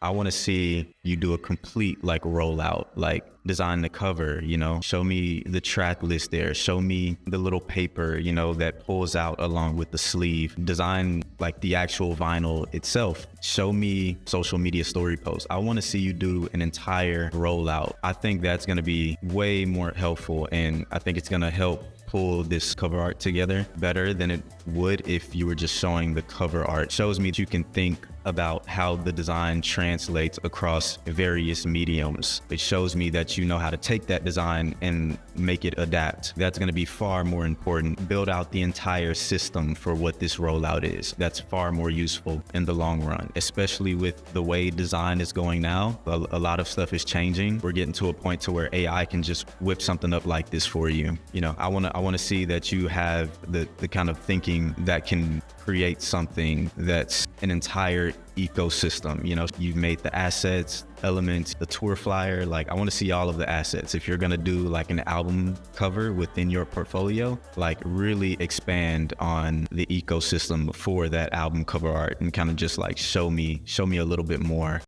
I want to see you do a complete like rollout, like design the cover, show me the track list there, show me the little paper, that pulls out along with the sleeve, design like the actual vinyl itself, show me social media story posts. I want to see you do an entire rollout. I think that's going to be way more helpful, and I think it's going to help pull this cover art together better than it would if you were just showing the cover art. Shows me that you can think about how the design translates across various mediums. It shows me that you know how to take that design and make it adapt. That's going to be far more important. Build out the entire system for what this rollout is. That's far more useful in the long run, especially with the way design is going now. A lot of stuff is changing. We're getting to a point to where AI can just whip something up like this for you. I want to see that you have the kind of thinking that can create something that's an entire ecosystem. You've made the assets, elements, the tour flyer. Like, I want to see all of the assets. If you're going to do like an album cover within your portfolio, like really expand on the ecosystem for that album cover art and kind of just like show me a little bit more.